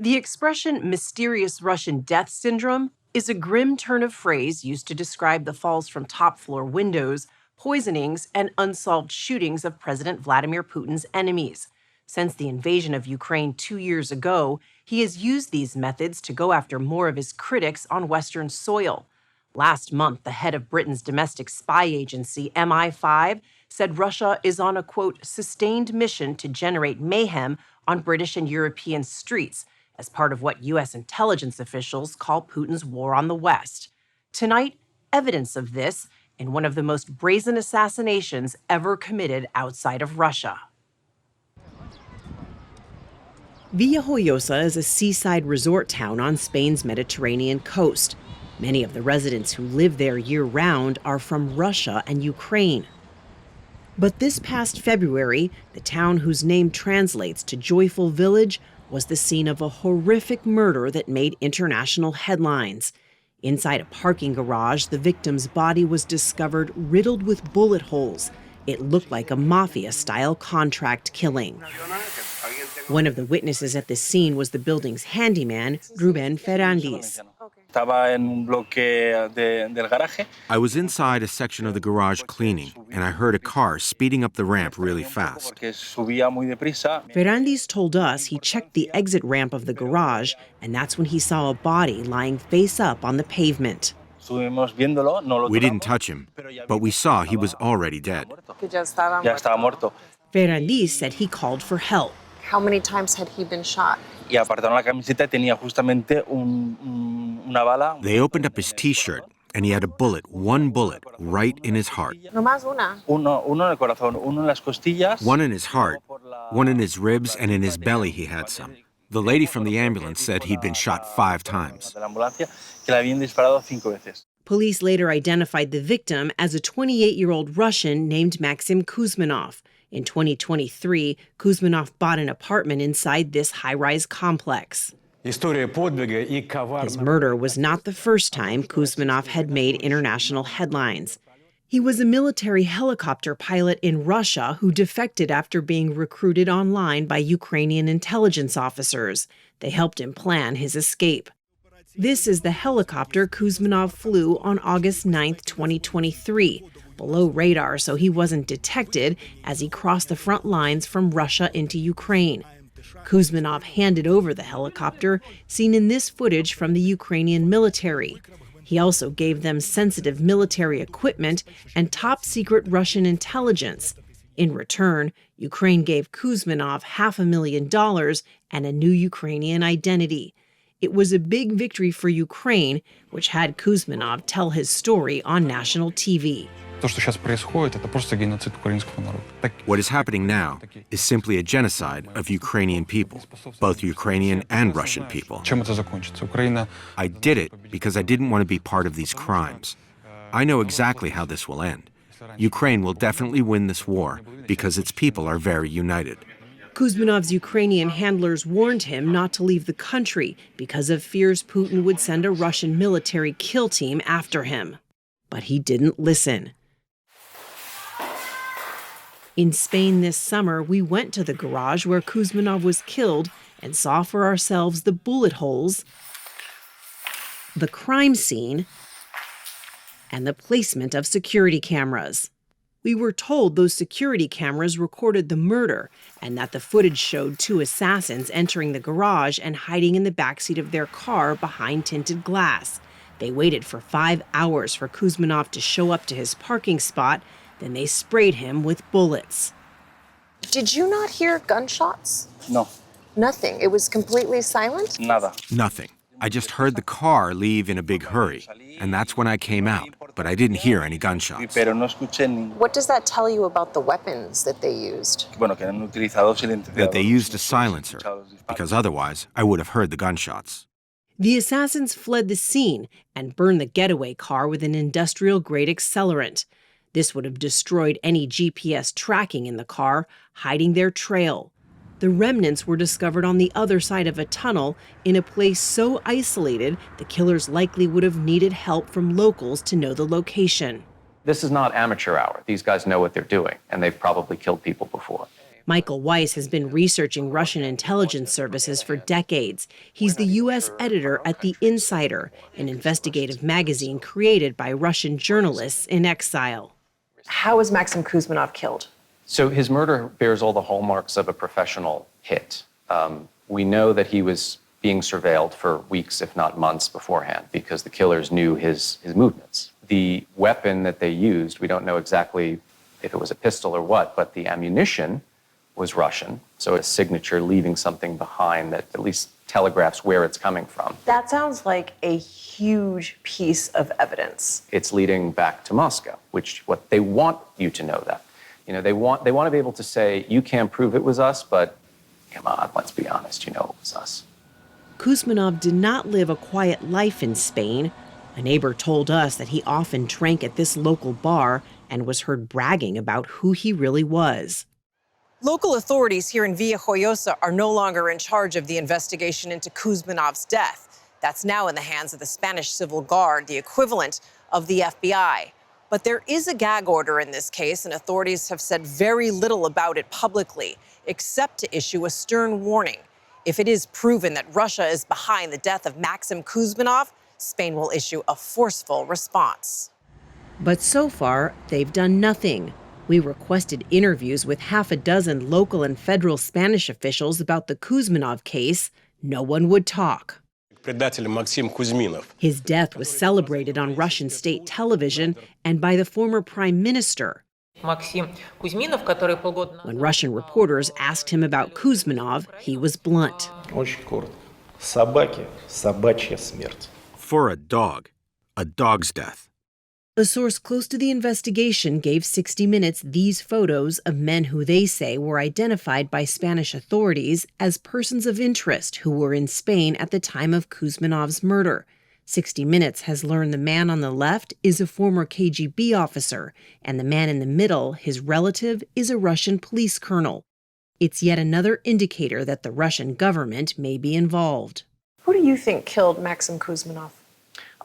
The expression mysterious Russian death syndrome is a grim turn of phrase used to describe the falls from top-floor windows, poisonings, and unsolved shootings of President Vladimir Putin's enemies. Since the invasion of Ukraine 2 years ago, he has used these methods to go after more of his critics on Western soil. Last month, the head of Britain's domestic spy agency, MI5, said Russia is on a, quote, sustained mission to generate mayhem on British and European streets as part of what U.S. intelligence officials call Putin's war on the West. Tonight, evidence of this in one of the most brazen assassinations ever committed outside of Russia. Villajoyosa is a seaside resort town on Spain's Mediterranean coast. Many of the residents who live there year-round are from Russia and Ukraine. But this past February, the town whose name translates to Joyful Village was the scene of a horrific murder that made international headlines. Inside a parking garage, the victim's body was discovered riddled with bullet holes. It looked like a mafia-style contract killing. One of the witnesses at the scene was the building's handyman, Ruben Ferrandis. I was inside a section of the garage cleaning, and I heard a car speeding up the ramp really fast. Ferrandis told us he checked the exit ramp of the garage, and that's when he saw a body lying face up on the pavement. We didn't touch him, but we saw he was already dead. Ferrandis said he called for help. How many times had he been shot? They opened up his T-shirt, and he had a bullet, one bullet, right in his heart. One in his heart, one in his ribs, and in his belly he had some. The lady from the ambulance said he'd been shot 5 times. Police later identified the victim as a 28-year-old Russian named Maxim Kuzminov. In 2023, Kuzminov bought an apartment inside this high-rise complex. His murder was not the first time Kuzminov had made international headlines. He was a military helicopter pilot in Russia who defected after being recruited online by Ukrainian intelligence officers. They helped him plan his escape. This is the helicopter Kuzminov flew on August 9, 2023. Below radar so he wasn't detected as he crossed the front lines from Russia into Ukraine. Kuzminov handed over the helicopter, seen in this footage from the Ukrainian military. He also gave them sensitive military equipment and top-secret Russian intelligence. In return, Ukraine gave Kuzminov $500,000 and a new Ukrainian identity. It was a big victory for Ukraine, which had Kuzminov tell his story on national TV. What is happening now is simply a genocide of Ukrainian people, both Ukrainian and Russian people. I did it because I didn't want to be part of these crimes. I know exactly how this will end. Ukraine will definitely win this war because its people are very united. Kuzminov's Ukrainian handlers warned him not to leave the country because of fears Putin would send a Russian military kill team after him. But he didn't listen. In Spain this summer, we went to the garage where Kuzminov was killed and saw for ourselves the bullet holes, the crime scene, and the placement of security cameras. We were told those security cameras recorded the murder and that the footage showed 2 assassins entering the garage and hiding in the backseat of their car behind tinted glass. They waited for 5 hours for Kuzminov to show up to his parking spot. Then they sprayed him with bullets. Did you not hear gunshots? No. Nothing. It was completely silent? Nada. Nothing. I just heard the car leave in a big hurry, and that's when I came out, but I didn't hear any gunshots. What does that tell you about the weapons that they used? That they used a silencer, because otherwise I would have heard the gunshots. The assassins fled the scene and burned the getaway car with an industrial-grade accelerant. This would have destroyed any GPS tracking in the car, hiding their trail. The remnants were discovered on the other side of a tunnel in a place so isolated the killers likely would have needed help from locals to know the location. This is not amateur hour. These guys know what they're doing, and they've probably killed people before. Michael Weiss has been researching Russian intelligence services for decades. He's the U.S. editor at The Insider, an investigative magazine created by Russian journalists in exile. How was Maxim Kuzminov killed? So his murder bears all the hallmarks of a professional hit. We know that he was being surveilled for weeks, if not months beforehand, because the killers knew his movements. The weapon that they used, we don't know exactly if it was a pistol or what, but the ammunition was Russian. So a signature leaving something behind that at least telegraphs where it's coming from. That sounds like a huge piece of evidence. It's leading back to Moscow, which what they want you to know that. You know, they want to be able to say, you can't prove it was us, but come on, let's be honest, you know it was us. Kuzminov did not live a quiet life in Spain. A neighbor told us that he often drank at this local bar and was heard bragging about who he really was. Local authorities here in Villajoyosa are no longer in charge of the investigation into Kuzminov's death. That's now in the hands of the Spanish Civil Guard, the equivalent of the FBI. But there is a gag order in this case, and authorities have said very little about it publicly, except to issue a stern warning. If it is proven that Russia is behind the death of Maxim Kuzminov, Spain will issue a forceful response. But so far, they've done nothing. We requested interviews with half a dozen local and federal Spanish officials about the Kuzminov case. No one would talk. His death was celebrated on Russian state television and by the former prime minister. When Russian reporters asked him about Kuzminov, he was blunt. For a dog's death. A source close to the investigation gave 60 Minutes these photos of men who they say were identified by Spanish authorities as persons of interest who were in Spain at the time of Kuzminov's murder. 60 Minutes has learned the man on the left is a former KGB officer, and the man in the middle, his relative, is a Russian police colonel. It's yet another indicator that the Russian government may be involved. Who do you think killed Maxim Kuzminov?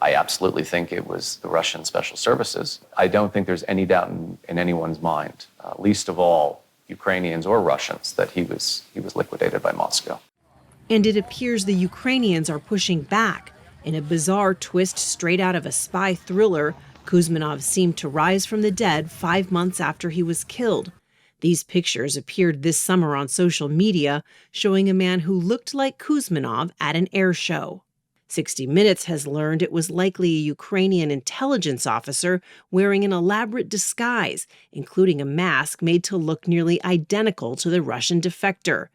I absolutely think it was the Russian special services. I don't think there's any doubt in anyone's mind, least of all Ukrainians or Russians, that he was liquidated by Moscow. And it appears the Ukrainians are pushing back. In a bizarre twist straight out of a spy thriller, Kuzminov seemed to rise from the dead 5 months after he was killed. These pictures appeared this summer on social media, showing a man who looked like Kuzminov at an air show. 60 Minutes has learned it was likely a Ukrainian intelligence officer wearing an elaborate disguise, including a mask made to look nearly identical to the Russian defector.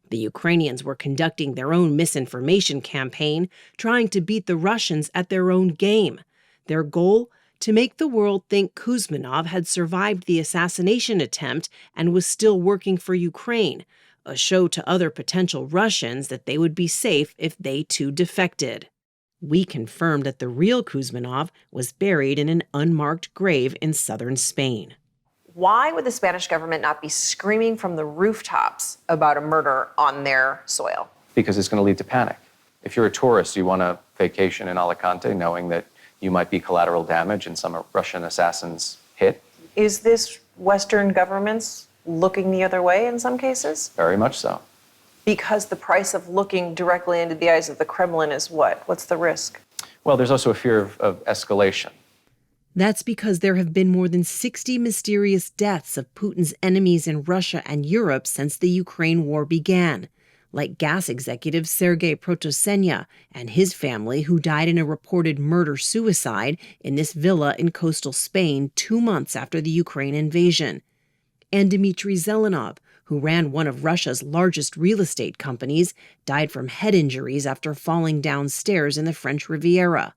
The Ukrainians were conducting their own misinformation campaign, trying to beat the Russians at their own game. Their goal? To make the world think Kuzminov had survived the assassination attempt and was still working for Ukraine, a show to other potential Russians that they would be safe if they too defected. We confirmed that the real Kuzminov was buried in an unmarked grave in southern Spain. Why would the Spanish government not be screaming from the rooftops about a murder on their soil? Because it's going to lead to panic. If you're a tourist, you want a vacation in Alicante knowing that you might be collateral damage in some Russian assassin's hit. Is this Western governments looking the other way in some cases? Very much so. Because the price of looking directly into the eyes of the Kremlin is what? What's the risk? Well, there's also a fear of escalation. That's because there have been more than 60 mysterious deaths of Putin's enemies in Russia and Europe since the Ukraine war began, like gas executive Sergei Protosenya and his family, who died in a reported murder-suicide in this villa in coastal Spain 2 months after the Ukraine invasion. And Dmitry Zelenov, who ran one of Russia's largest real estate companies, died from head injuries after falling downstairs in the French Riviera.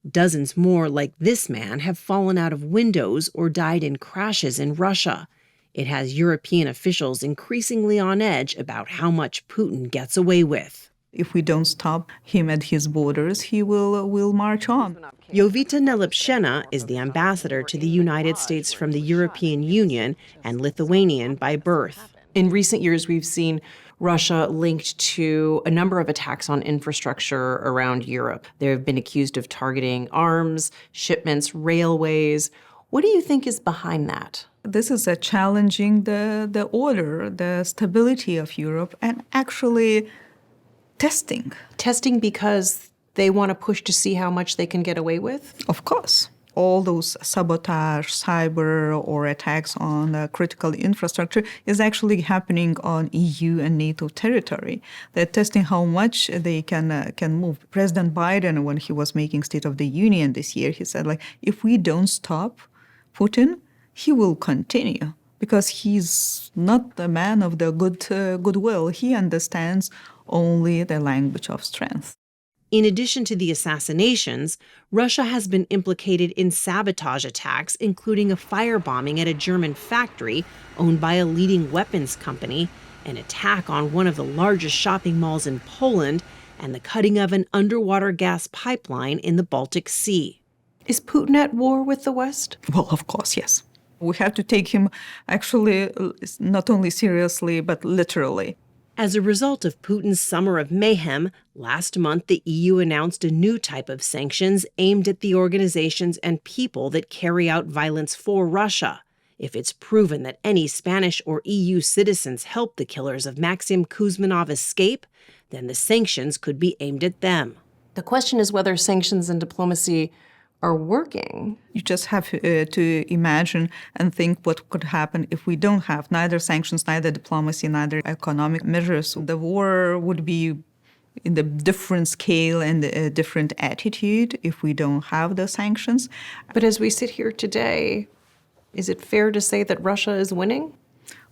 Dozens more like this man have fallen out of windows or died in crashes in Russia. It has European officials increasingly on edge about how much Putin gets away with. If we don't stop him at his borders, he will march on. Jovita Nelipshena is the ambassador to the United States from the European Union and Lithuanian by birth. In recent years, we've seen Russia linked to a number of attacks on infrastructure around Europe. They have been accused of targeting arms, shipments, railways. What do you think is behind that? This is a challenging the order, the stability of Europe, and actually testing. Testing because they want to push to see how much they can get away with? Of course. All those sabotage, cyber, or attacks on critical infrastructure is actually happening on EU and NATO territory. They're testing how much they can move. President Biden, when he was making State of the Union this year, he said, if we don't stop Putin, he will continue because he's not the man of the goodwill. He understands only the language of strength. In addition to the assassinations, Russia has been implicated in sabotage attacks, including a firebombing at a German factory owned by a leading weapons company, an attack on one of the largest shopping malls in Poland, and the cutting of an underwater gas pipeline in the Baltic Sea. Is Putin at war with the West? Well, of course, yes. We have to take him actually not only seriously, but literally. As a result of Putin's summer of mayhem, last month the EU announced a new type of sanctions aimed at the organizations and people that carry out violence for Russia. If it's proven that any Spanish or EU citizens helped the killers of Maxim Kuzminov escape, then the sanctions could be aimed at them. The question is whether sanctions and diplomacy are working. You just have to imagine and think what could happen if we don't have neither sanctions, neither diplomacy, neither economic measures. The war would be in the different scale and a different attitude if we don't have the sanctions. But as we sit here today, is it fair to say that Russia is winning?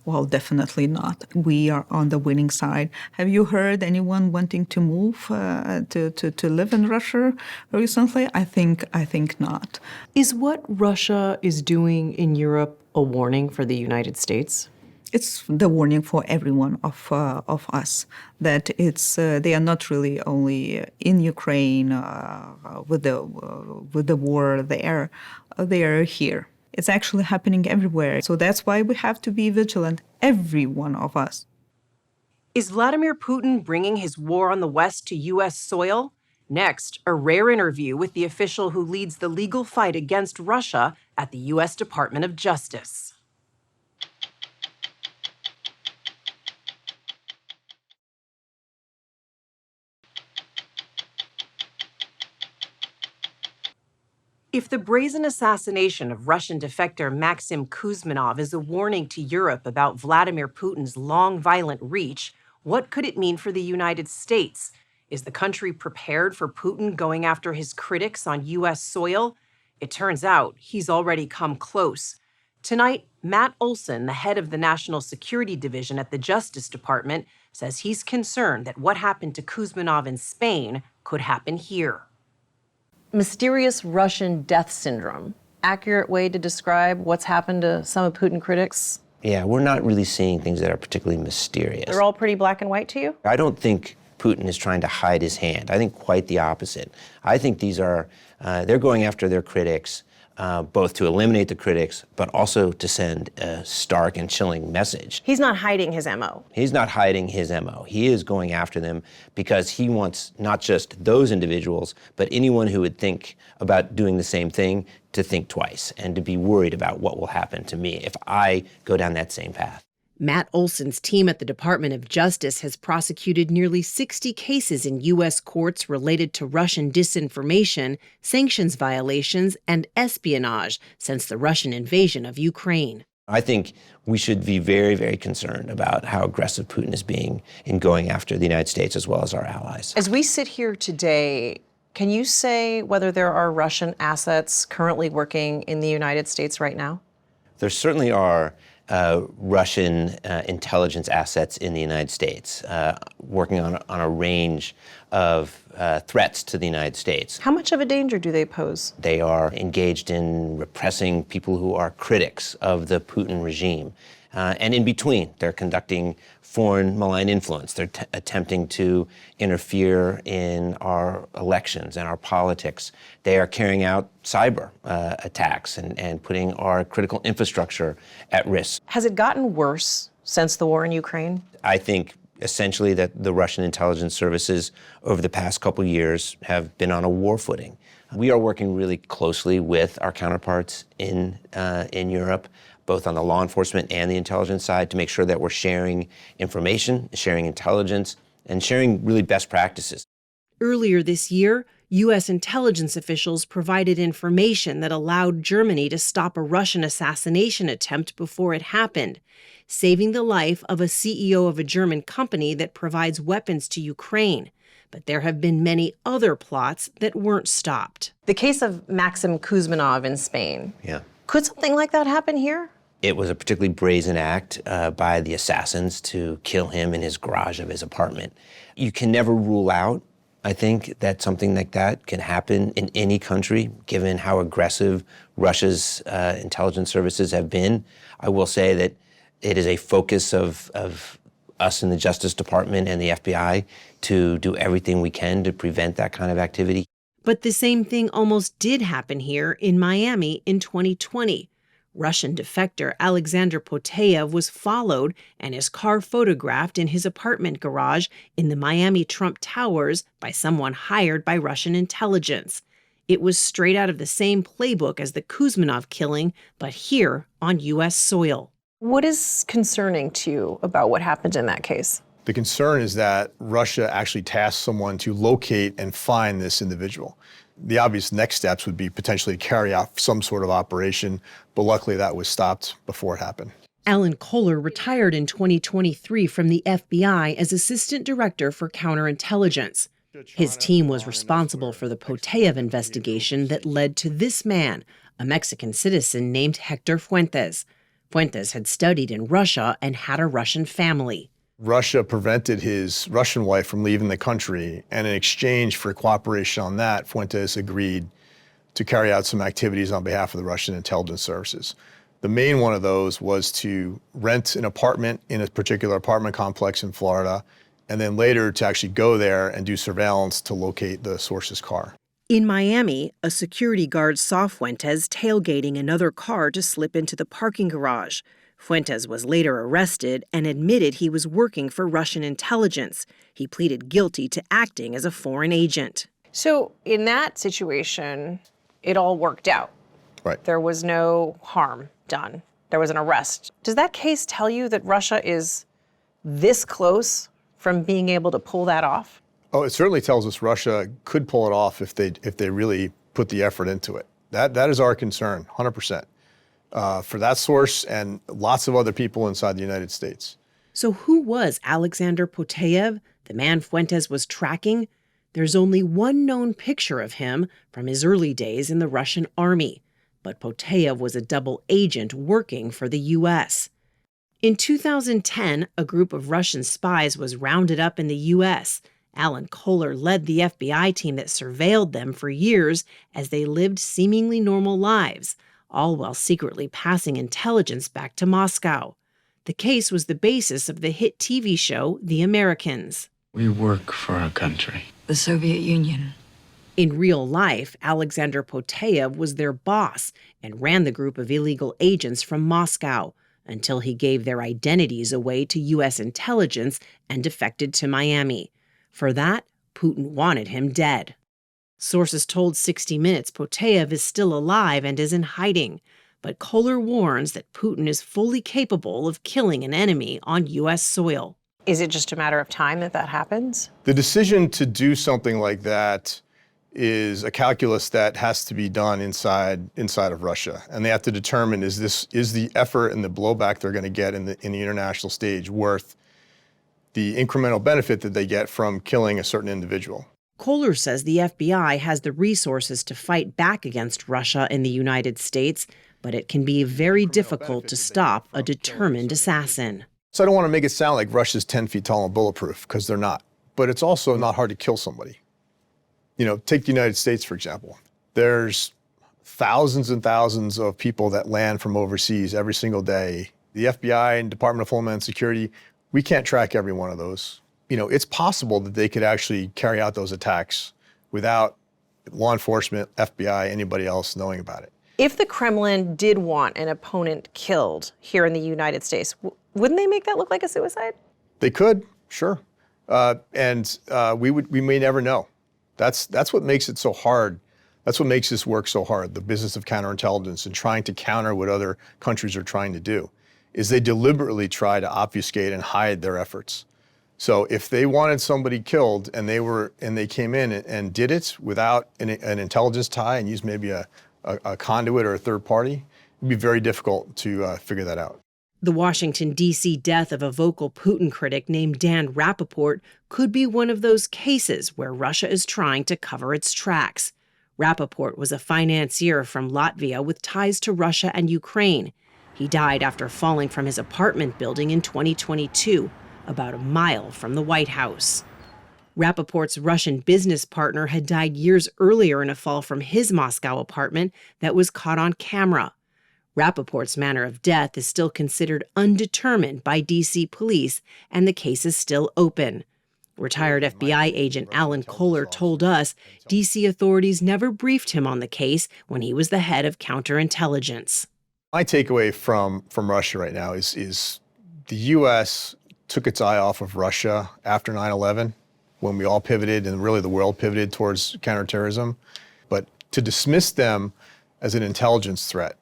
Well, definitely not. We are on the winning side. Have you heard anyone wanting to move to live in Russia recently? I think not. Is what Russia is doing in Europe a warning for the United States? It's the warning for everyone of us that they are not really only in Ukraine with the war there. They are here. It's actually happening everywhere. So that's why we have to be vigilant, every one of us. Is Vladimir Putin bringing his war on the West to U.S. soil? Next, a rare interview with the official who leads the legal fight against Russia at the U.S. Department of Justice. If the brazen assassination of Russian defector Maxim Kuzminov is a warning to Europe about Vladimir Putin's long, violent reach, what could it mean for the United States? Is the country prepared for Putin going after his critics on U.S. soil? It turns out he's already come close. Tonight, Matt Olsen, the head of the National Security Division at the Justice Department, says he's concerned that what happened to Kuzminov in Spain could happen here. Mysterious Russian death syndrome. Accurate way to describe what's happened to some of Putin critics? Yeah, we're not really seeing things that are particularly mysterious. They're all pretty black and white to you? I don't think Putin is trying to hide his hand. I think quite the opposite. I think these are, they're going after their critics, both to eliminate the critics, but also to send a stark and chilling message. He's not hiding his MO. He's not hiding his MO. He is going after them because he wants not just those individuals, but anyone who would think about doing the same thing to think twice and to be worried about what will happen to me if I go down that same path. Matt Olsen's team at the Department of Justice has prosecuted nearly 60 cases in U.S. courts related to Russian disinformation, sanctions violations, and espionage since the Russian invasion of Ukraine. I think we should be very, very concerned about how aggressive Putin is being in going after the United States as well as our allies. As we sit here today, can you say whether there are Russian assets currently working in the United States right now? There certainly are Russian intelligence assets in the United States, working on a range of threats to the United States. How much of a danger do they pose? They are engaged in repressing people who are critics of the Putin regime. And in between, they're conducting foreign malign influence. They're attempting to interfere in our elections and our politics. They are carrying out cyber attacks and putting our critical infrastructure at risk. Has it gotten worse since the war in Ukraine? I think essentially that the Russian intelligence services over the past couple years have been on a war footing. We are working really closely with our counterparts in Europe, both on the law enforcement and the intelligence side, to make sure that we're sharing information, sharing intelligence, and sharing really best practices. Earlier this year, U.S. intelligence officials provided information that allowed Germany to stop a Russian assassination attempt before it happened, saving the life of a CEO of a German company that provides weapons to Ukraine. But there have been many other plots that weren't stopped. The case of Maxim Kuzminov in Spain. Yeah. Could something like that happen here? It was a particularly brazen act by the assassins to kill him in his garage of his apartment. You can never rule out, I think, that something like that can happen in any country, given how aggressive Russia's intelligence services have been. I will say that it is a focus of us in the Justice Department and the FBI to do everything we can to prevent that kind of activity. But the same thing almost did happen here in Miami in 2020. Russian defector Alexander Poteyev was followed and his car photographed in his apartment garage in the Miami Trump Towers by someone hired by Russian intelligence. It was straight out of the same playbook as the Kuzminov killing, but here on U.S. soil. What is concerning to you about what happened in that case? The concern is that Russia actually tasked someone to locate and find this individual. The obvious next steps would be potentially to carry out some sort of operation, but luckily that was stopped before it happened. Alan Kohler retired in 2023 from the FBI as Assistant Director for Counterintelligence. His team was responsible for the Poteyev investigation that led to this man, a Mexican citizen named Hector Fuentes. Fuentes had studied in Russia and had a Russian family. Russia prevented his Russian wife from leaving the country, and in exchange for cooperation on that, Fuentes agreed to carry out some activities on behalf of the Russian intelligence services. The main one of those was to rent an apartment in a particular apartment complex in Florida, and then later to actually go there and do surveillance to locate the source's car. In Miami, a security guard saw Fuentes tailgating another car to slip into the parking garage. Fuentes was later arrested and admitted he was working for Russian intelligence. He pleaded guilty to acting as a foreign agent. So in that situation, it all worked out. Right. There was no harm done. There was an arrest. Does that case tell you that Russia is this close from being able to pull that off? Oh, it certainly tells us Russia could pull it off if they really put the effort into it. That is our concern, 100%. For that source and lots of other people inside the United States. So who was Alexander Poteyev, the man Fuentes was tracking? There's only one known picture of him from his early days in the Russian army. But Poteyev was a double agent working for the U.S. In 2010, a group of Russian spies was rounded up in the U.S. Alan Kohler led the FBI team that surveilled them for years as they lived seemingly normal lives, all while secretly passing intelligence back to Moscow. The case was the basis of the hit TV show The Americans. We work for our country. The Soviet Union. In real life, Alexander Poteyev was their boss and ran the group of illegal agents from Moscow until he gave their identities away to U.S. intelligence and defected to Miami. For that, Putin wanted him dead. Sources told 60 Minutes Poteyev is still alive and is in hiding, but Kohler warns that Putin is fully capable of killing an enemy on U.S. soil. Is it just a matter of time that that happens? The decision to do something like that is a calculus that has to be done inside of Russia, and they have to determine is the effort and the blowback they're going to get in the international stage worth the incremental benefit that they get from killing a certain individual. Kohler says the FBI has the resources to fight back against Russia in the United States, but it can be very difficult to stop a determined assassin. So I don't want to make it sound like Russia's 10 feet tall and bulletproof, because they're not. But it's also not hard to kill somebody. You know, take the United States, for example. There's thousands and thousands of people that land from overseas every single day. The FBI and Department of Homeland Security, we can't track every one of those. You know, it's possible that they could actually carry out those attacks without law enforcement, FBI, anybody else knowing about it. If the Kremlin did want an opponent killed here in the United States, wouldn't they make that look like a suicide? They could, sure. We may never know. That's what makes it so hard That's what makes this work so hard, the business of counterintelligence and trying to counter what other countries are trying to do, is they deliberately try to obfuscate and hide their efforts. So if they wanted somebody killed and they came in and did it without an intelligence tie and used maybe a conduit or a third party, it'd be very difficult to figure that out. The Washington, D.C. death of a vocal Putin critic named Dan Rappaport could be one of those cases where Russia is trying to cover its tracks. Rappaport was a financier from Latvia with ties to Russia and Ukraine. He died after falling from his apartment building in 2022, about a mile from the White House. Rappaport's Russian business partner had died years earlier in a fall from his Moscow apartment that was caught on camera. Rappaport's manner of death is still considered undetermined by D.C. police, and the case is still open. Retired FBI agent Alan Kohler told us D.C. authorities never briefed him on the case when he was the head of counterintelligence. My takeaway from Russia right now is the U.S. took its eye off of Russia after 9/11, when we all pivoted and really the world pivoted towards counterterrorism. But to dismiss them as an intelligence threat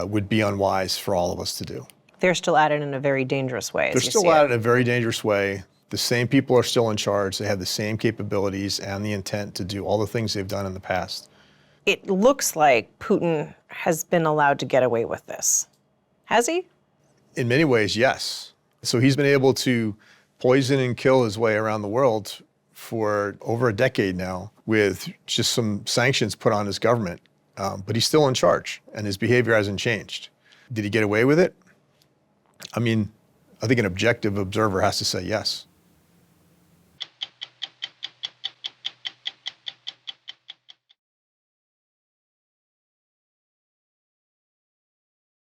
would be unwise for all of us to do. They're still at it in a very dangerous way. They're still at it in a very dangerous way. The same people are still in charge. They have the same capabilities and the intent to do all the things they've done in the past. It looks like Putin has been allowed to get away with this. Has he? In many ways, yes. So he's been able to poison and kill his way around the world for over a decade now with just some sanctions put on his government. But he's still in charge, and his behavior hasn't changed. Did he get away with it? I mean, I think an objective observer has to say yes.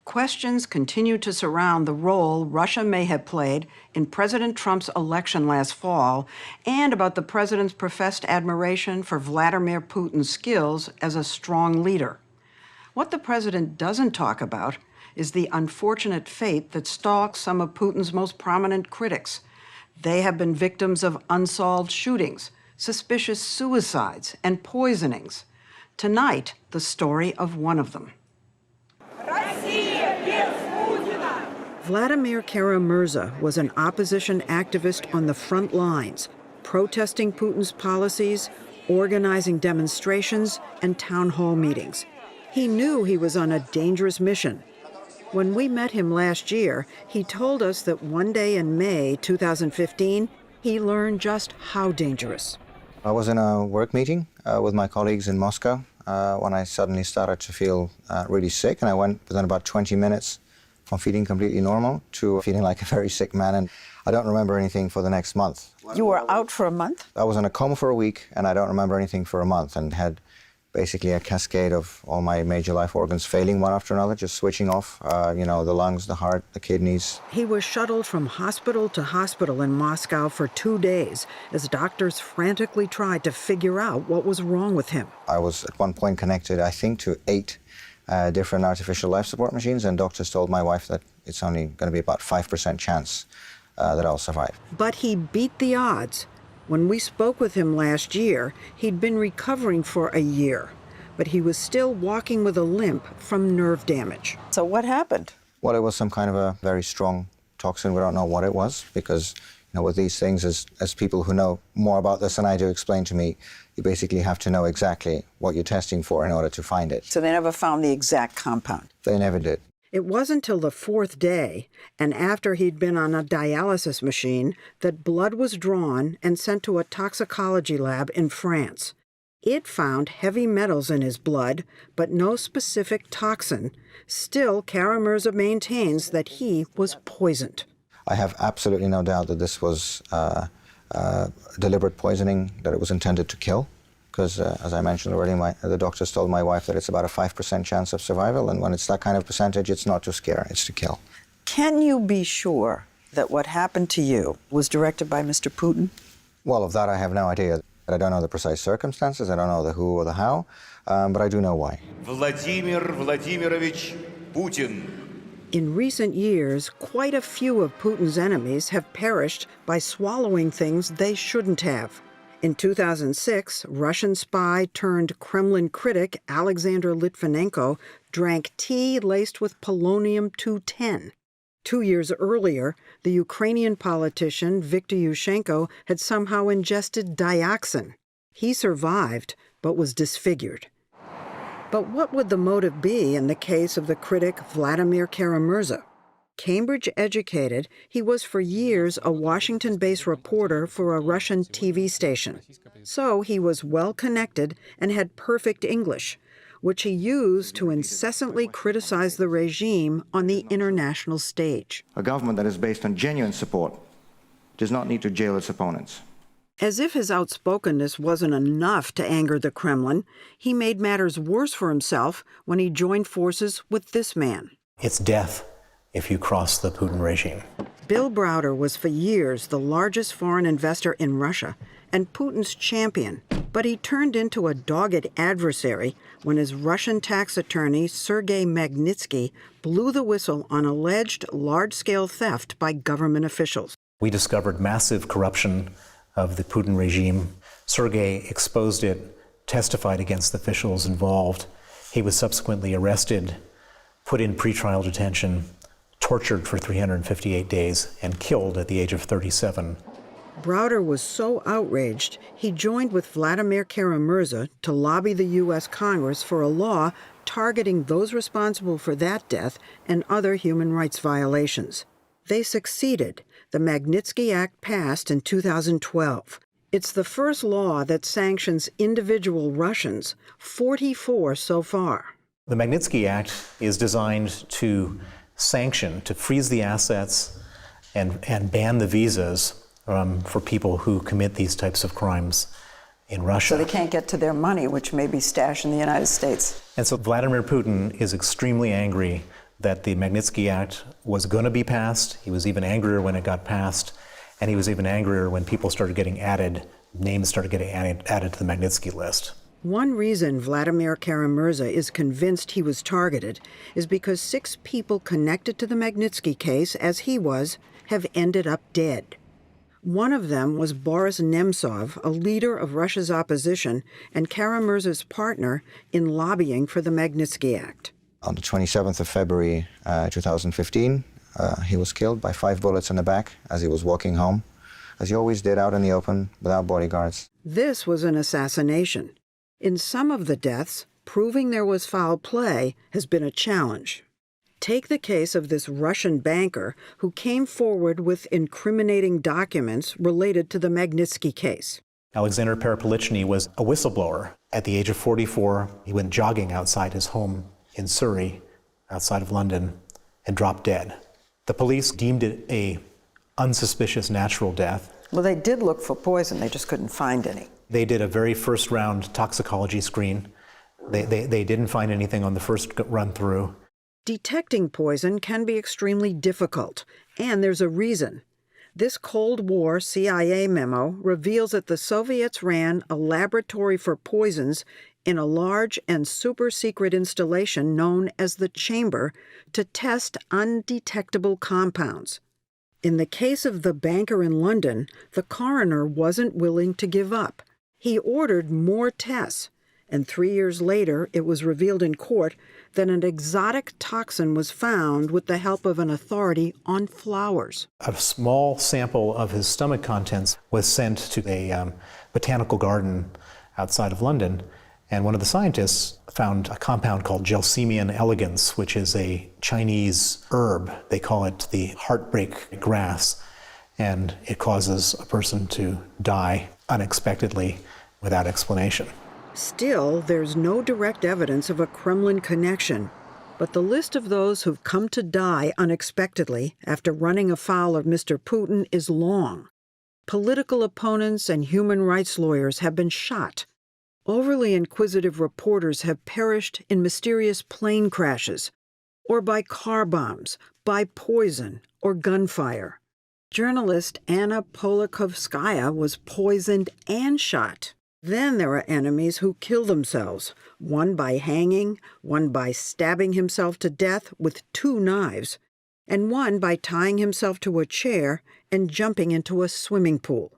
Questions continue to surround the role Russia may have played in President Trump's election last fall and about the president's professed admiration for Vladimir Putin's skills as a strong leader. What the president doesn't talk about is the unfortunate fate that stalks some of Putin's most prominent critics. They have been victims of unsolved shootings, suspicious suicides, and poisonings. Tonight, the story of one of them. Vladimir Kara-Murza was an opposition activist on the front lines, protesting Putin's policies, organizing demonstrations, and town hall meetings. He knew he was on a dangerous mission. When we met him last year, he told us that one day in May 2015, he learned just how dangerous. I was in a work meeting with my colleagues in Moscow when I suddenly started to feel really sick, and I went within about 20 minutes from feeling completely normal to feeling like a very sick man, and I don't remember anything for the next month. You were out for a month? I was in a coma for a week, and I don't remember anything for a month, and had basically a cascade of all my major life organs failing one after another, just switching off, the lungs, the heart, the kidneys. He was shuttled from hospital to hospital in Moscow for 2 days as doctors frantically tried to figure out what was wrong with him. I was at one point connected, I think, to 8 different artificial life support machines, and doctors told my wife that it's only going to be about 5% chance that I'll survive. But he beat the odds. When we spoke with him last year, he'd been recovering for a year, but he was still walking with a limp from nerve damage. So what happened? Well, it was some kind of a very strong toxin. We don't know what it was because, with these things, as people who know more about this than I do explain to me, you basically have to know exactly what you're testing for in order to find it. So they never found the exact compound? They never did. It wasn't till the 4th day, and after he'd been on a dialysis machine, that blood was drawn and sent to a toxicology lab in France. It found heavy metals in his blood, but no specific toxin. Still, Kara-Murza maintains that he was poisoned. I have absolutely no doubt that this was deliberate poisoning, that it was intended to kill. Because, as I mentioned already, the doctors told my wife that it's about a 5% chance of survival, and when it's that kind of percentage, it's not to scare, it's to kill. Can you be sure that what happened to you was directed by Mr. Putin? Well, of that I have no idea. I don't know the precise circumstances, I don't know the who or the how, but I do know why. Vladimir Vladimirovich Putin. In recent years, quite a few of Putin's enemies have perished by swallowing things they shouldn't have. In 2006, Russian spy turned Kremlin critic Alexander Litvinenko drank tea laced with polonium-210. 2 years earlier, the Ukrainian politician Viktor Yushchenko had somehow ingested dioxin. He survived, but was disfigured. But what would the motive be in the case of the critic Vladimir Kara-Murza? Cambridge educated, he was for years a Washington-based reporter for a Russian TV station. So he was well connected and had perfect English, which he used to incessantly criticize the regime on the international stage. A government that is based on genuine support does not need to jail its opponents. As if his outspokenness wasn't enough to anger the Kremlin, he made matters worse for himself when he joined forces with this man. It's death if you cross the Putin regime. Bill Browder was for years the largest foreign investor in Russia and Putin's champion, but he turned into a dogged adversary when his Russian tax attorney Sergei Magnitsky blew the whistle on alleged large-scale theft by government officials. We discovered massive corruption of the Putin regime. Sergei exposed it, testified against the officials involved. He was subsequently arrested, put in pretrial detention, tortured for 358 days, and killed at the age of 37. Browder was so outraged, he joined with Vladimir Kara-Murza to lobby the U.S. Congress for a law targeting those responsible for that death and other human rights violations. They succeeded. The Magnitsky Act passed in 2012. It's the first law that sanctions individual Russians, 44 so far. The Magnitsky Act is designed to sanction, to freeze the assets and ban the visas for people who commit these types of crimes in Russia. So they can't get to their money, which may be stashed in the United States. And so Vladimir Putin is extremely angry that the Magnitsky Act was going to be passed. He was even angrier when it got passed, and he was even angrier when people started getting added, names started getting added to the Magnitsky list. One reason Vladimir Kara-Murza is convinced he was targeted is because 6 people connected to the Magnitsky case, as he was, have ended up dead. One of them was Boris Nemtsov, a leader of Russia's opposition and Kara-Murza's partner in lobbying for the Magnitsky Act. On the 27th of February 2015, he was killed by 5 bullets in the back as he was walking home, as he always did out in the open without bodyguards. This was an assassination. In some of the deaths, proving there was foul play has been a challenge. Take the case of this Russian banker who came forward with incriminating documents related to the Magnitsky case. Alexander Parapolichny was a whistleblower. At the age of 44, he went jogging outside his home in Surrey, outside of London, and dropped dead. The police deemed it a unsuspicious natural death. Well, they did look for poison, they just couldn't find any. They did a very first-round toxicology screen. They didn't find anything on the first run-through. Detecting poison can be extremely difficult, and there's a reason. This Cold War CIA memo reveals that the Soviets ran a laboratory for poisons in a large and super-secret installation known as the Chamber to test undetectable compounds. In the case of the banker in London, the coroner wasn't willing to give up. He ordered more tests, and 3 years later it was revealed in court that an exotic toxin was found with the help of an authority on flowers. A small sample of his stomach contents was sent to a botanical garden outside of London, and one of the scientists found a compound called Gelsemium elegans, which is a Chinese herb. They call it the heartbreak grass, and it causes a person to die unexpectedly without explanation. Still, there's no direct evidence of a Kremlin connection, but the list of those who've come to die unexpectedly after running afoul of Mr. Putin is long. Political opponents and human rights lawyers have been shot. Overly inquisitive reporters have perished in mysterious plane crashes, or by car bombs, by poison, or gunfire. Journalist Anna Politkovskaya was poisoned and shot. Then there are enemies who kill themselves, one by hanging, one by stabbing himself to death with 2 knives, and one by tying himself to a chair and jumping into a swimming pool.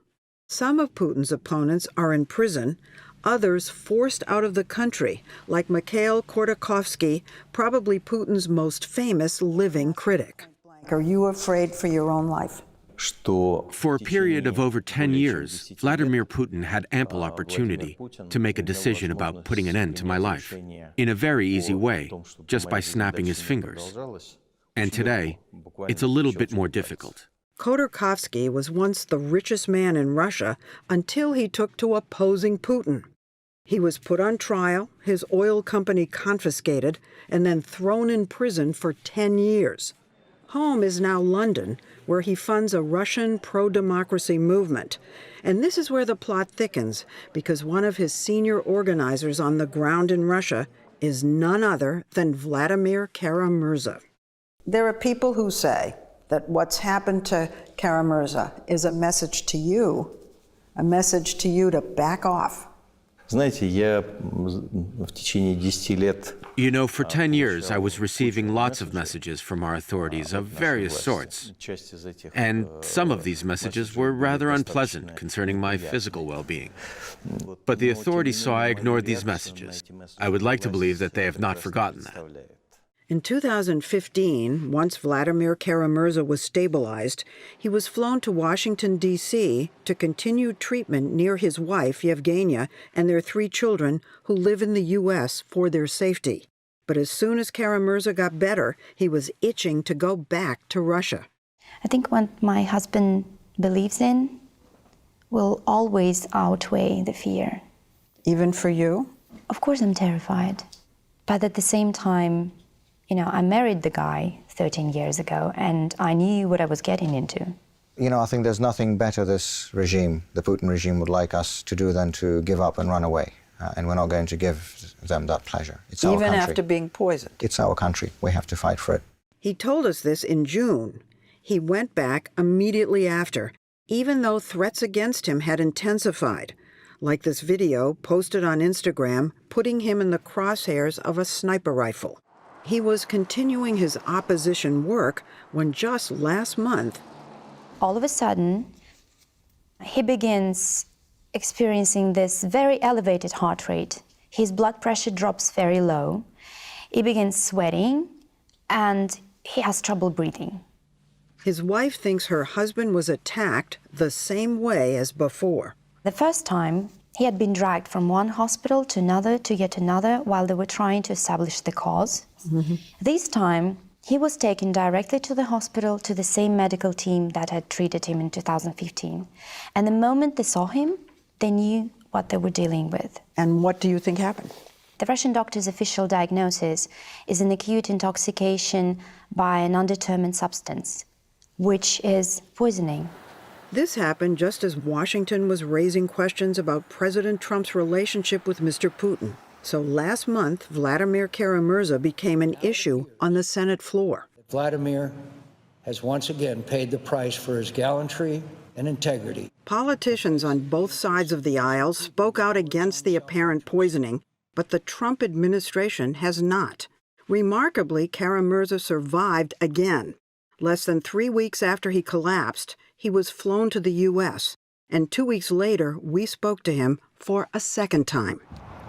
Some of Putin's opponents are in prison, others forced out of the country, like Mikhail Khodorkovsky, probably Putin's most famous living critic. Are you afraid for your own life? For a period of over 10 years, Vladimir Putin had ample opportunity to make a decision about putting an end to my life in a very easy way, just by snapping his fingers. And today, it's a little bit more difficult. Khodorkovsky was once the richest man in Russia until he took to opposing Putin. He was put on trial, his oil company confiscated, and then thrown in prison for 10 years. Home is now London, where he funds a Russian pro-democracy movement. And this is where the plot thickens, because one of his senior organizers on the ground in Russia is none other than Vladimir Kara-Murza. There are people who say that what's happened to Kara-Murza is a message to you to back off. You know, for 10 years, I was receiving lots of messages from our authorities of various sorts. And some of these messages were rather unpleasant concerning my physical well-being. But the authorities saw I ignored these messages. I would like to believe that they have not forgotten that. In 2015, once Vladimir Kara-Murza was stabilized, he was flown to Washington, D.C. to continue treatment near his wife, Yevgenia, and their 3 children who live in the U.S. for their safety. But as soon as Kara-Murza got better, he was itching to go back to Russia. I think what my husband believes in will always outweigh the fear. Even for you? Of course I'm terrified. But at the same time, you know, I married the guy 13 years ago, and I knew what I was getting into. You know, I think there's nothing better this regime, the Putin regime, would like us to do than to give up and run away. And we're not going to give them that pleasure. It's our country. Even after being poisoned? It's our country. We have to fight for it. He told us this in June. He went back immediately after, even though threats against him had intensified, like this video posted on Instagram putting him in the crosshairs of a sniper rifle. He was continuing his opposition work when just last month, all of a sudden, he begins experiencing this very elevated heart rate. His blood pressure drops very low. He begins sweating, and he has trouble breathing. His wife thinks her husband was attacked the same way as before. The first time, he had been dragged from one hospital to another to yet another while they were trying to establish the cause. This time, he was taken directly to the hospital to the same medical team that had treated him in 2015. And the moment they saw him, they knew what they were dealing with. And what do you think happened? The Russian doctor's official diagnosis is an acute intoxication by an undetermined substance, which is poisoning. This happened just as Washington was raising questions about President Trump's relationship with Mr. Putin. So last month, Vladimir Kara-Murza became an issue on the Senate floor. Vladimir has once again paid the price for his gallantry and integrity. Politicians on both sides of the aisle spoke out against the apparent poisoning, but the Trump administration has not. Remarkably, Kara-Murza survived again. Less than 3 weeks after he collapsed, he was flown to the U.S., and 2 weeks later, we spoke to him for a second time.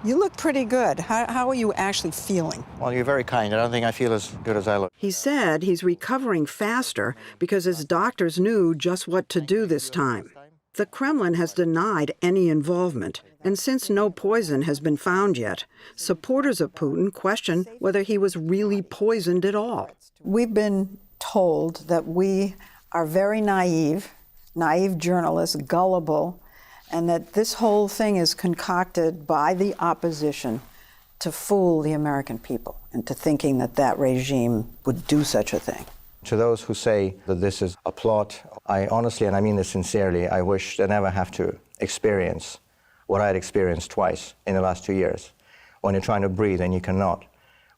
You look pretty good. How are you actually feeling? Well, you're very kind. I don't think I feel as good as I look. He said he's recovering faster because his doctors knew just what to do this time. The Kremlin has denied any involvement, and since no poison has been found yet, supporters of Putin question whether he was really poisoned at all. We've been told that we are very naive journalists, gullible, and that this whole thing is concocted by the opposition to fool the American people into thinking that that regime would do such a thing. To those who say that this is a plot, I honestly, and I mean this sincerely, I wish they never have to experience what I had experienced twice in the last 2 years. When you're trying to breathe and you cannot.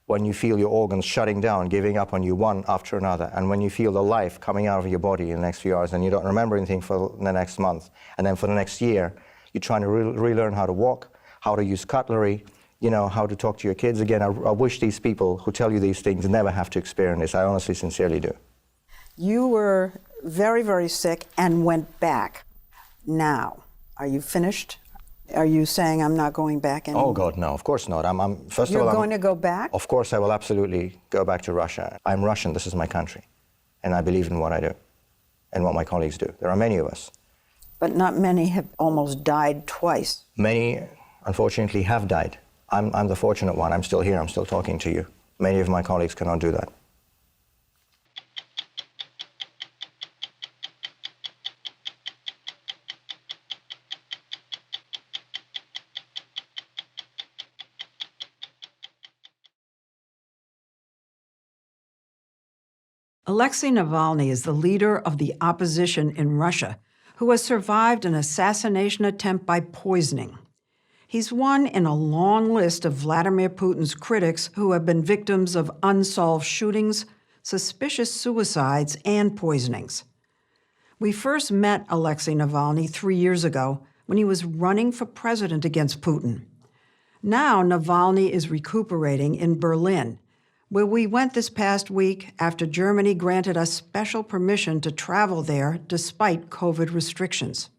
When you feel your organs shutting down, giving up on you one after another, and when you feel the life coming out of your body in the next few hours and you don't remember anything for the next month, and then for the next year, you're trying to relearn how to walk, how to use cutlery, you know, how to talk to your kids again. I wish these people who tell you these things never have to experience this. I honestly, sincerely do. You were very, very sick and went back. Now, Are you finished? Are you saying I'm not going back anymore? Oh God, no, of course not. First You're of all, going to go back? Of course, I will absolutely go back to Russia. I'm Russian, this is my country. And I believe in what I do and what my colleagues do. There are many of us. But not many have almost died twice. Many, unfortunately, have died. I'm the fortunate one. I'm still here. I'm still talking to you. Many of my colleagues cannot do that. Alexey Navalny is the leader of the opposition in Russia, who has survived an assassination attempt by poisoning. He's one in a long list of Vladimir Putin's critics who have been victims of unsolved shootings, suspicious suicides, and poisonings. We first met Alexey Navalny 3 years ago when he was running for president against Putin. Now Navalny is recuperating in Berlin, where we went this past week after Germany granted us special permission to travel there despite COVID restrictions.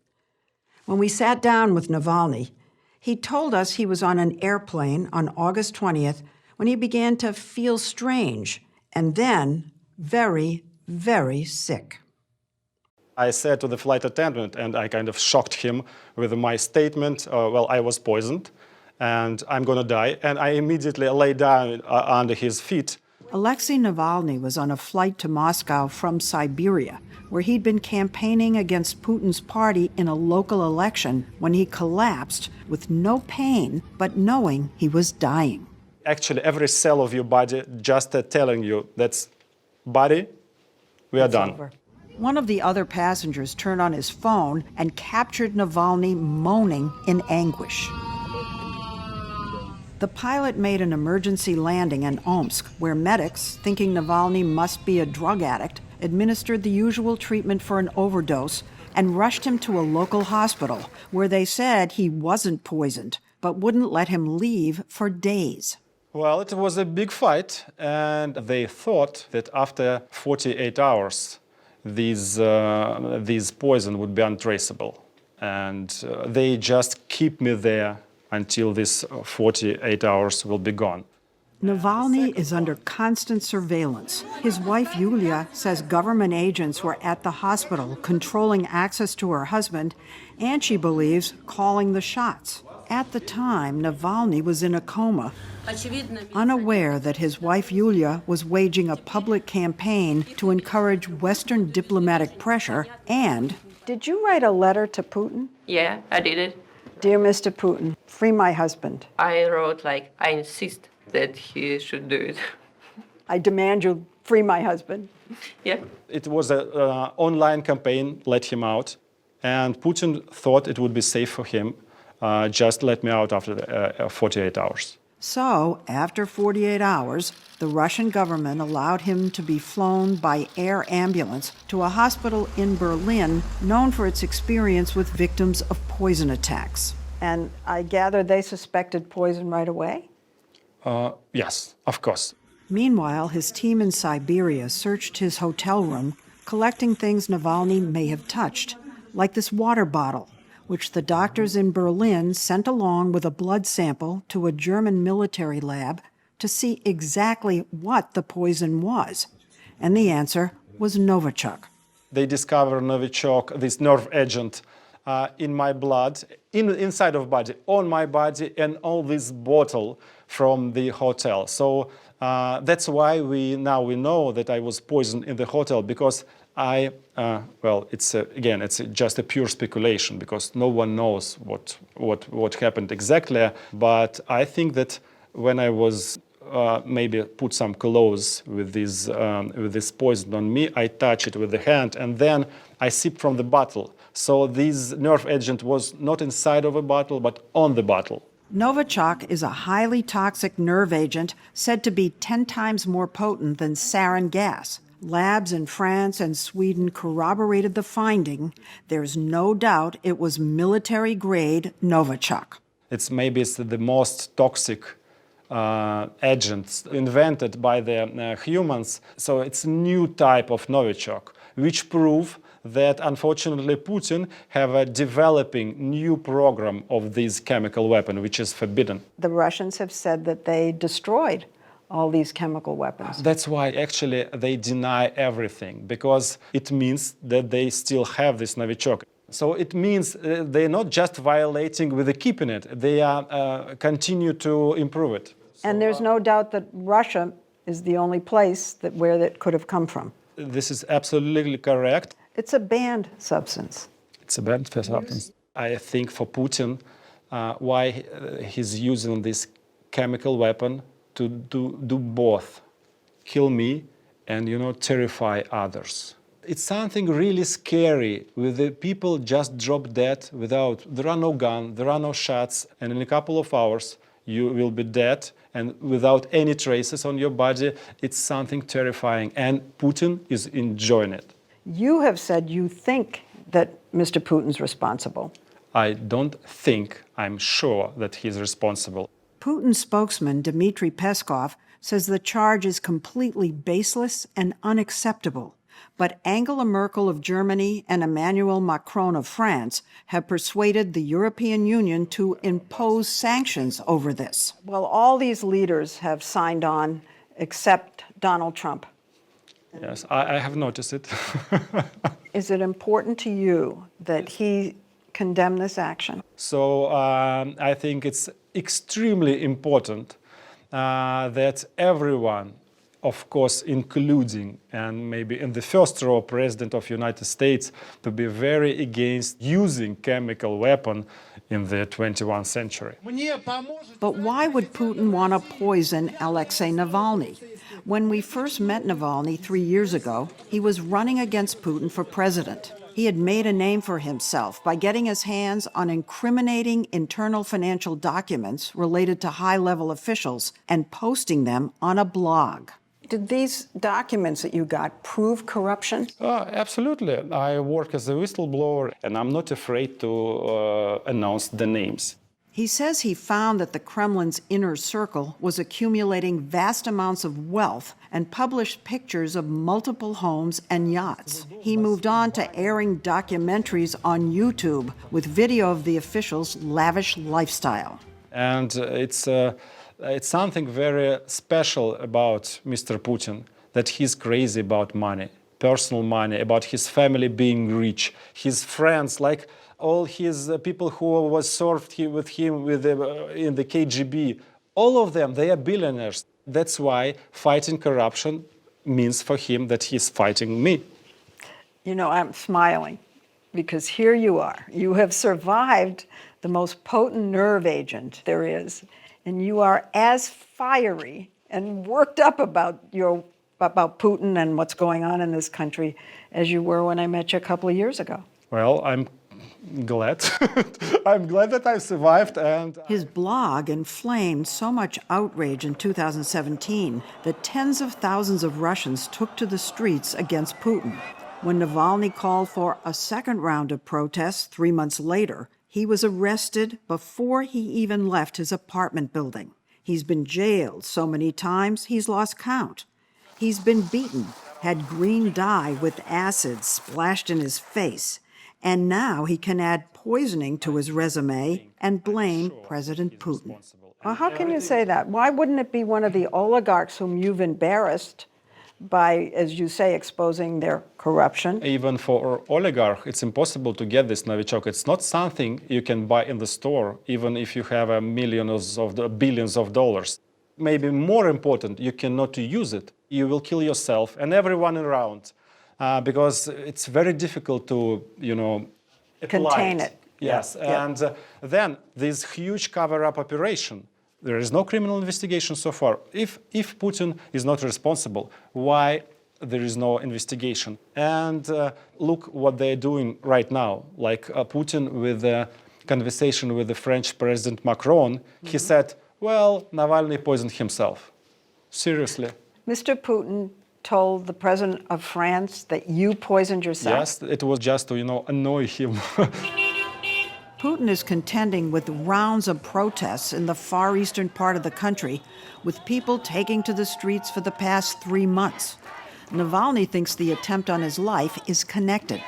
When we sat down with Navalny, he told us he was on an airplane on August 20th when he began to feel strange and then very, very sick. I said to the flight attendant, and I kind of shocked him with my statement, well, I was poisoned and I'm going to die. And I immediately lay down under his feet. Alexey Navalny was on a flight to Moscow from Siberia, where he'd been campaigning against Putin's party in a local election when he collapsed with no pain, but knowing he was dying. Actually, every cell of your body just telling you, that's body, we are done. Over. One of the other passengers turned on his phone and captured Navalny moaning in anguish. The pilot made an emergency landing in Omsk, where medics, thinking Navalny must be a drug addict, administered the usual treatment for an overdose and rushed him to a local hospital, where they said he wasn't poisoned, but wouldn't let him leave for days. Well, it was a big fight, and they thought that after 48 hours, these poison would be untraceable. And they just keep me there until this 48 hours will be gone. Navalny is under constant surveillance. His wife, Yulia, says government agents were at the hospital controlling access to her husband, and she believes calling the shots. At the time, Navalny was in a coma, unaware that his wife, Yulia, was waging a public campaign to encourage Western diplomatic pressure and... Did you write a letter to Putin? Yeah, I did it. Dear Mr. Putin, free my husband. I wrote, I insist that he should do it. I demand you free my husband. Yeah. It was an online campaign, let him out, and Putin thought it would be safe for him, just let me out after 48 hours. So, after 48 hours, the Russian government allowed him to be flown by air ambulance to a hospital in Berlin known for its experience with victims of poison attacks. And I gather they suspected poison right away? Yes, of course. Meanwhile, his team in Siberia searched his hotel room, collecting things Navalny may have touched, like this water bottle, which the doctors in Berlin sent along with a blood sample to a German military lab to see exactly what the poison was. And the answer was Novichok. They discovered Novichok, this nerve agent, in my blood, inside of body, on my body, and on this bottle from the hotel. So that's why we know that I was poisoned in the hotel, because it's just a pure speculation, because no one knows what happened exactly. But I think that when I was maybe put some clothes with this poison on me, I touch it with the hand, and then I sip from the bottle. So this nerve agent was not inside of a bottle, but on the bottle. Novichok is a highly toxic nerve agent said to be 10 times more potent than sarin gas. Labs in France and Sweden corroborated the finding. There's no doubt it was military-grade Novichok. It's the most toxic agents invented by the humans. So it's a new type of Novichok. which prove that unfortunately Putin have a developing new program of this chemical weapon, which is forbidden. The Russians have said that they destroyed all these chemical weapons. That's why actually they deny everything, because it means that they still have this Novichok. So it means they're not just violating with the keeping it, they are continue to improve it. And there's no doubt that Russia is the only place where that could have come from. This is absolutely correct. It's a banned substance. It's a banned substance. I think for Putin, why he's using this chemical weapon to do both, kill me and, terrify others. It's something really scary with the people just drop dead there are no guns, there are no shots, and in a couple of hours you will be dead and without any traces on your body. It's something terrifying, and Putin is enjoying it. You have said you think that Mr. Putin's responsible. I don't think, I'm sure that he's responsible. Putin's spokesman, Dmitry Peskov, says the charge is completely baseless and unacceptable. But Angela Merkel of Germany and Emmanuel Macron of France have persuaded the European Union to impose sanctions over this. Well, all these leaders have signed on except Donald Trump. Yes, I have noticed it. Is it important to you that he condemn this action? So I think it's extremely important that everyone, of course, including and maybe in the first row, President of the United States, to be very against using chemical weapon in the 21st century. But why would Putin want to poison Alexey Navalny? When we first met Navalny 3 years ago, he was running against Putin for president. He had made a name for himself by getting his hands on incriminating internal financial documents related to high-level officials and posting them on a blog. Did these documents that you got prove corruption? Absolutely. I work as a whistleblower, and I'm not afraid to announce the names. He says he found that the Kremlin's inner circle was accumulating vast amounts of wealth and published pictures of multiple homes and yachts. He moved on to airing documentaries on YouTube with video of the officials' lavish lifestyle. And it's something very special about Mr. Putin, that he's crazy about money, personal money, about his family being rich, his friends, like all his people who was served with him in the KGB, all of them, they are billionaires. That's why fighting corruption means for him that he's fighting me. I'm smiling because here you are. You have survived the most potent nerve agent there is, and you are as fiery and worked up about Putin and what's going on in this country as you were when I met you a couple of years ago. Well, I'm glad. I'm glad that I survived. And his blog inflamed so much outrage in 2017 that tens of thousands of Russians took to the streets against Putin. When Navalny called for a second round of protests 3 months later, he was arrested before he even left his apartment building. He's been jailed so many times he's lost count. He's been beaten, had green dye with acid splashed in his face, and now he can add poisoning to his resume and blame President Putin. Well, how can you say that? Why wouldn't it be one of the oligarchs whom you've embarrassed by, as you say, exposing their corruption? Even for oligarch, it's impossible to get this Novichok. It's not something you can buy in the store, even if you have billions of dollars. Maybe more important, you cannot use it. You will kill yourself and everyone around. Because it's very difficult to, contain it. Yes, yeah. And then this huge cover-up operation. There is no criminal investigation so far. If Putin is not responsible, why there is no investigation? And look what they're doing right now. Like Putin with a conversation with the French President Macron, he said, well, Navalny poisoned himself. Seriously. Mr. Putin told the president of France that you poisoned yourself? Yes, it was just to, annoy him. Putin is contending with rounds of protests in the far eastern part of the country, with people taking to the streets for the past 3 months. Navalny thinks the attempt on his life is connected.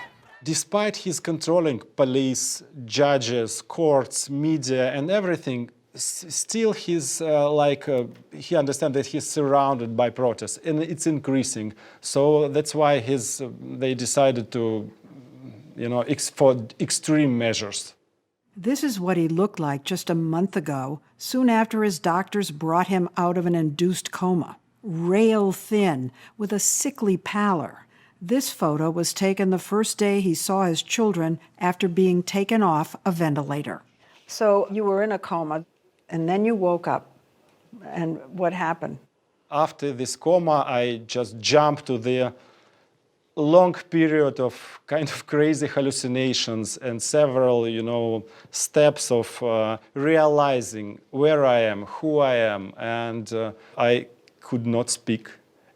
Despite his controlling police, judges, courts, media, and everything, still he's he understands that he's surrounded by protests, and it's increasing. So that's why they decided to, for extreme measures. This is what he looked like just a month ago, soon after his doctors brought him out of an induced coma. Rail thin, with a sickly pallor. This photo was taken the first day he saw his children after being taken off a ventilator. So you were in a coma, and then you woke up. And what happened? After this coma, I just jumped to the long period of kind of crazy hallucinations and several, steps of realizing where I am, who I am, and I could not speak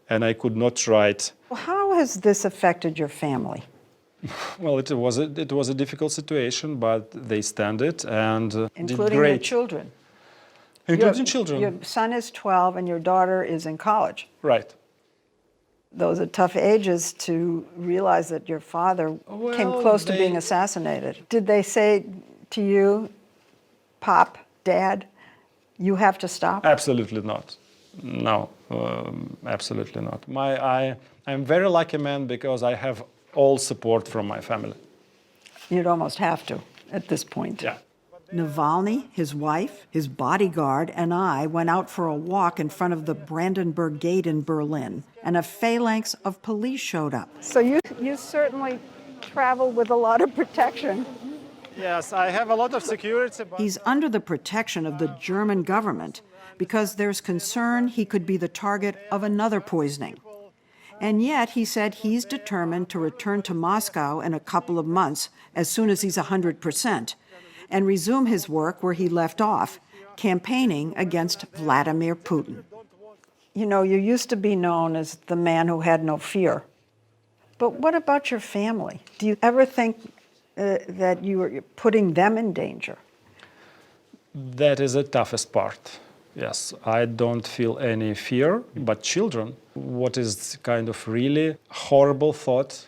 and I could not write. How has this affected your family? Well, it was a difficult situation, but they stand it and Including did great. your children? Including children. Your son is 12 and your daughter is in college. Right. Those are tough ages to realize that your father came close to being assassinated. Did they say to you, Pop, Dad, you have to stop? Absolutely not. No, absolutely not. I'm very lucky man because I have all support from my family. You'd almost have to at this point. Yeah. Navalny, his wife, his bodyguard, and I went out for a walk in front of the Brandenburg Gate in Berlin, and a phalanx of police showed up. So you certainly travel with a lot of protection. Yes, I have a lot of security. He's under the protection of the German government because there's concern he could be the target of another poisoning. And yet he said he's determined to return to Moscow in a couple of months, as soon as he's 100%, and resume his work where he left off, campaigning against Vladimir Putin. You used to be known as the man who had no fear. But what about your family? Do you ever think that you are putting them in danger? That is the toughest part. Yes, I don't feel any fear, but children, what is kind of really horrible thought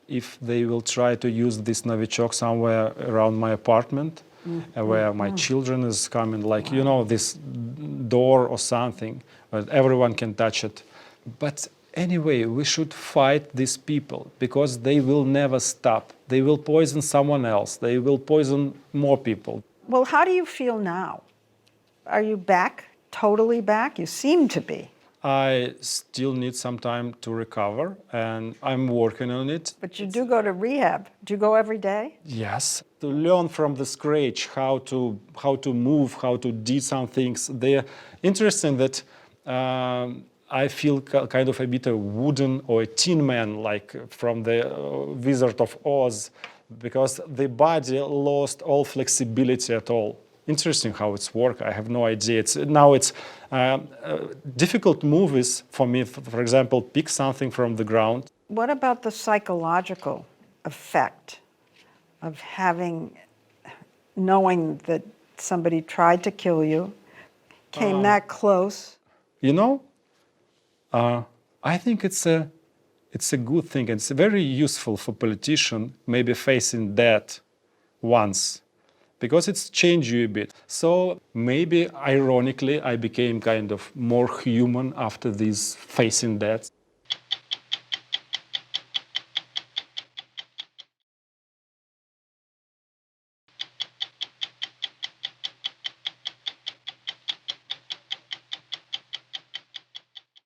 if they will try to use this Novichok somewhere around my apartment, where my children is coming, this door or something, where everyone can touch it. But anyway, we should fight these people because they will never stop. They will poison someone else. They will poison more people. Well, how do you feel now? Are you back, totally back? You seem to be. I still need some time to recover, and I'm working on it. But you do go to rehab. Do you go every day? Yes, to learn from the scratch how to move, how to do some things. They're interesting that I feel kind of a bit a wooden or a tin man, like from the Wizard of Oz, because the body lost all flexibility at all. Interesting how it's work. I have no idea. It's difficult movies for me. For example, pick something from the ground. What about the psychological effect of knowing that somebody tried to kill you, came that close? I think it's a good thing. It's very useful for politicians, maybe facing that once, because it's changed you a bit. So maybe, ironically, I became kind of more human after this facing that.